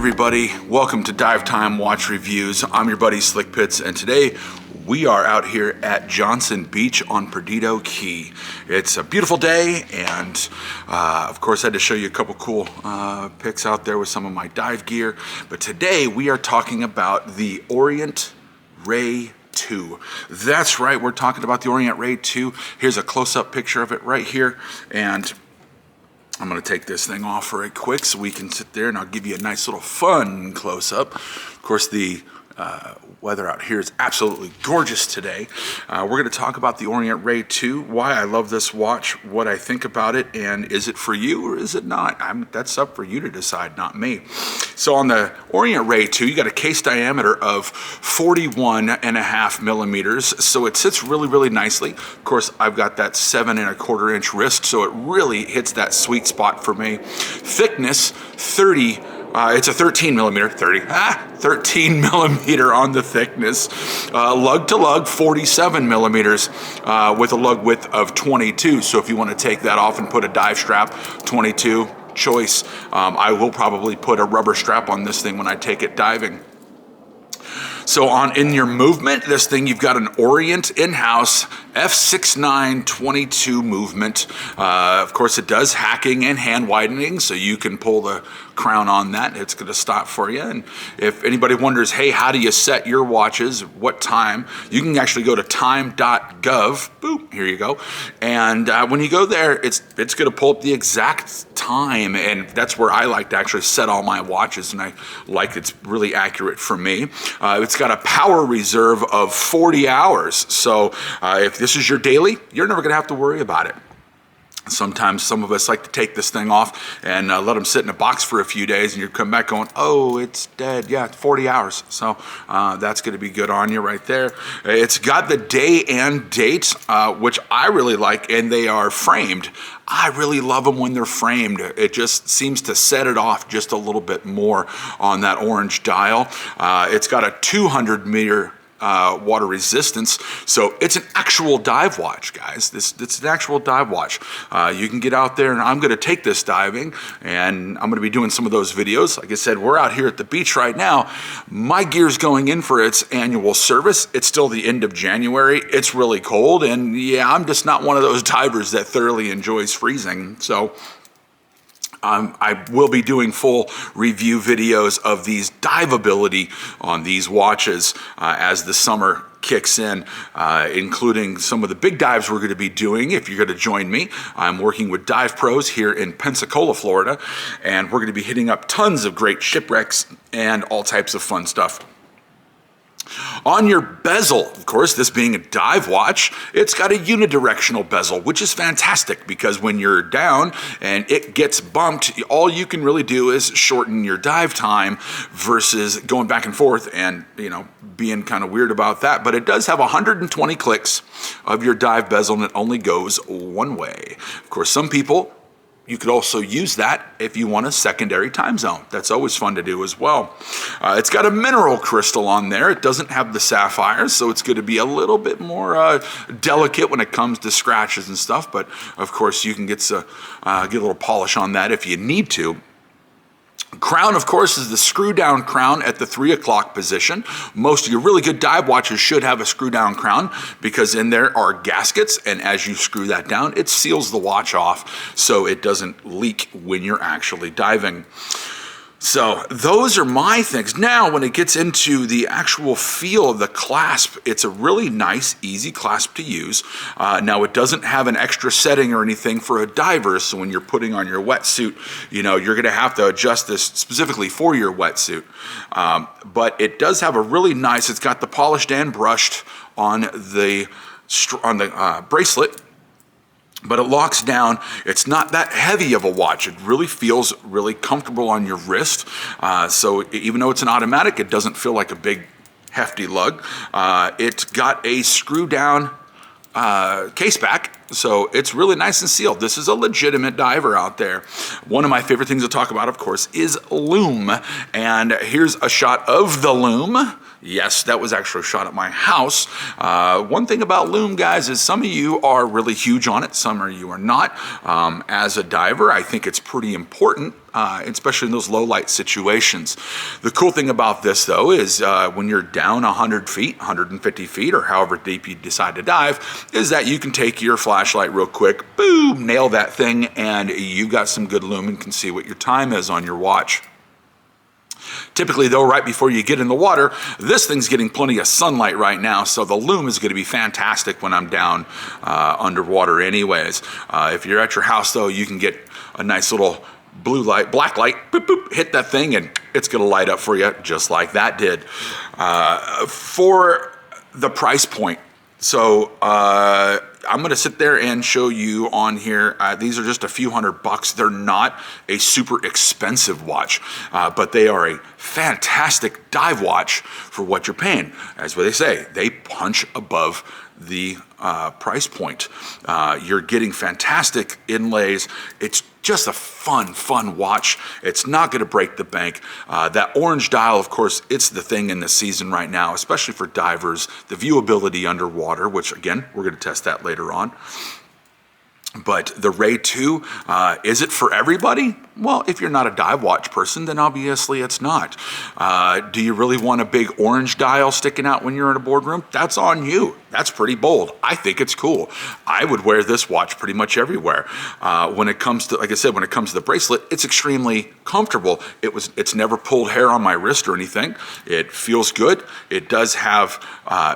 everybody? Welcome to Dive Time Watch Reviews. I'm your buddy Slick Pits, and today we are out here at Johnson Beach on Perdido Key. It's a beautiful day, and of course I had to show you a couple cool pics out there with some of my dive gear. But today we are talking about the Orient Ray II. That's right, we're talking about the Orient Ray II. Here's a close-up picture of it right here, and I'm going to take this thing off right quick so we can sit there and I'll give you a nice little fun close-up. Of course, the weather out here is absolutely gorgeous today. We're going to talk about the Orient Ray II, why I love this watch, what I think about it, and is it for you or is it not? That's up for you to decide, not me. So on the Orient Ray II, you got a case diameter of 41.5 millimeters, so it sits really, really nicely. Of course, I've got that 7¼ inch wrist, so it really hits that sweet spot for me. Thickness, 30. It's a 13 millimeter, 13 millimeter on the thickness. Lug to lug, 47 millimeters with a lug width of 22. So if you want to take that off and put a dive strap, 22 choice. I will probably put a rubber strap on this thing when I take it diving. So in your movement, this thing, you've got an Orient in-house F6922 movement. Of course, it does hacking and hand widening, so you can pull the crown on that. It's going to stop for you. And if anybody wonders, hey, how do you set your watches? What time? You can actually go to time.gov. Boop, here you go. And when you go there, it's going to pull up the exact time. And that's where I like to actually set all my watches. And I like it's really accurate for me. It's got a power reserve of 40 hours. So if this is your daily, you're never going to have to worry about it. Sometimes some of us like to take this thing off and let them sit in a box for a few days, and you come back going, oh, it's dead. Yeah, 40 hours. So that's going to be good on you right there. It's got the day and date, which I really like, and they are framed. I really love them when they're framed. It just seems to set it off just a little bit more on that orange dial. It's got a 200 meter water resistance, so it's an actual dive watch, guys. It's an actual dive watch. You can get out there, and I'm going to take this diving, and I'm going to be doing some of those videos. Like I said, we're out here at the beach right now. My gear's going in for its annual service. It's still the end of January. It's really cold, and yeah, I'm just not one of those divers that thoroughly enjoys freezing. So I will be doing full review videos of these diveability on these watches as the summer kicks in, including some of the big dives we're going to be doing. If you're going to join me, I'm working with Dive Pros here in Pensacola, Florida, and we're going to be hitting up tons of great shipwrecks and all types of fun stuff. On your bezel, of course, this being a dive watch, it's got a unidirectional bezel, which is fantastic because when you're down and it gets bumped, all you can really do is shorten your dive time versus going back and forth and, you know, being kind of weird about that. But it does have 120 clicks of your dive bezel, and it only goes one way. Of course, some people, you could also use that if you want a secondary time zone. That's always fun to do as well. It's got a mineral crystal on there. It doesn't have the sapphires, so it's going to be a little bit more delicate when it comes to scratches and stuff. But of course, you can get a little polish on that if you need to. Crown, of course, is the screw down crown at the 3 o'clock position. Most of your really good dive watches should have a screw down crown because in there are gaskets, and as you screw that down, it seals the watch off so it doesn't leak when you're actually diving. So those are my things. Now, when it gets into the actual feel of the clasp, it's a really nice, easy clasp to use. Now, it doesn't have an extra setting or anything for a diver, so when you're putting on your wetsuit, you know, you're going to have to adjust this specifically for your wetsuit. But it does have a really nice, it's got the polished and brushed on the bracelet, but it locks down. It's not that heavy of a watch. It really feels really comfortable on your wrist. So even though it's an automatic, it doesn't feel like a big hefty lug. It's got a screw down case back, so it's really nice and sealed. This is a legitimate diver out there. One of my favorite things to talk about, of course, is lume. And here's a shot of the lume. Yes, that was actually a shot at my house. One thing about lume, guys, is some of you are really huge on it. Some of you are not. As a diver, I think it's pretty important especially in those low light situations. The cool thing about this though is when you're down 100 feet, 150 feet, or however deep you decide to dive, is that you can take your flashlight real quick, boom, nail that thing, and you got some good lume and can see what your time is on your watch. Typically though, right before you get in the water, this thing's getting plenty of sunlight right now, so the lume is going to be fantastic when I'm down underwater anyways. If you're at your house though, you can get a nice little blue light, black light, boop, boop, hit that thing and it's going to light up for you just like that did. For the price point, so I'm going to sit there and show you on here. These are just a few $100. They're not a super expensive watch, but they are a fantastic dive watch for what you're paying. As what they say, they punch above the price point. You're getting fantastic inlays. It's just a fun watch. It's not going to break the bank. That orange dial, of course, it's the thing in the season right now, especially for divers. The viewability underwater, which again, we're going to test that later on. But the Ray II, is it for everybody? Well, if you're not a dive watch person, then obviously it's not. Do you really want a big orange dial sticking out when you're in a boardroom? That's on you. That's pretty bold. I think it's cool. I would wear this watch pretty much everywhere. When it comes to, like I said, when it comes to the bracelet, it's extremely comfortable. It's never pulled hair on my wrist or anything. It feels good. It does have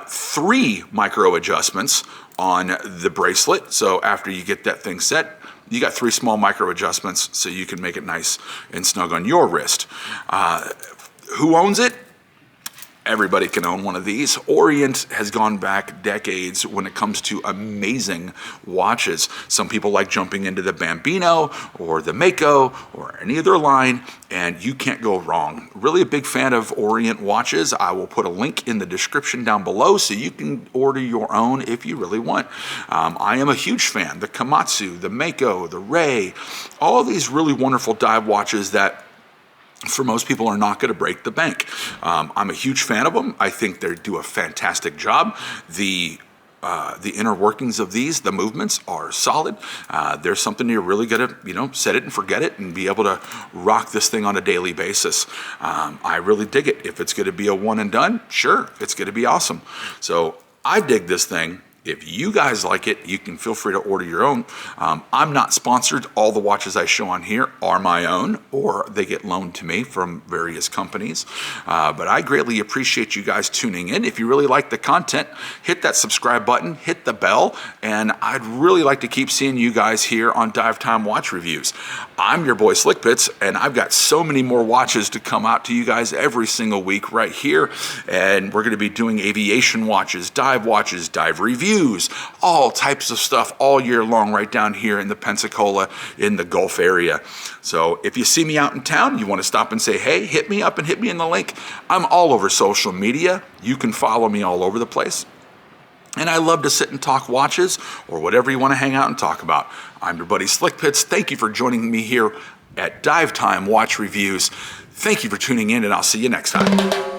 3 micro adjustments on the bracelet. So after you get that thing set, you got 3 small micro adjustments so you can make it nice and snug on your wrist. Who owns it? Everybody can own one of these. Orient has gone back decades when it comes to amazing watches. Some people like jumping into the Bambino or the Mako or any other line, and you can't go wrong. Really a big fan of Orient watches. I will put a link in the description down below so you can order your own if you really want. I am a huge fan. The Komatsu, the Mako, the Ray, all these really wonderful dive watches that for most people are not going to break the bank. I'm a huge fan of them. I think they do a fantastic job. The inner workings of these, the movements are solid. There's something you're really going to, set it and forget it and be able to rock this thing on a daily basis. I really dig it. If it's going to be a one and done, sure, it's going to be awesome. So I dig this thing. If you guys like it, you can feel free to order your own. I'm not sponsored. All the watches I show on here are my own, or they get loaned to me from various companies. But I greatly appreciate you guys tuning in. If you really like the content, hit that subscribe button, hit the bell, and I'd really like to keep seeing you guys here on Dive Time Watch Reviews. I'm your boy Slick Pits, and I've got so many more watches to come out to you guys every single week right here. And we're going to be doing aviation watches, dive reviews, all types of stuff all year long right down here in the Pensacola in the Gulf area. So if you see me out in town, you want to stop and say, hey, hit me up and hit me in the link. I'm all over social media. You can follow me all over the place. And I love to sit and talk watches or whatever you want to hang out and talk about. I'm your buddy Slick Pits. Thank you for joining me here at Dive Time Watch Reviews. Thank you for tuning in, and I'll see you next time.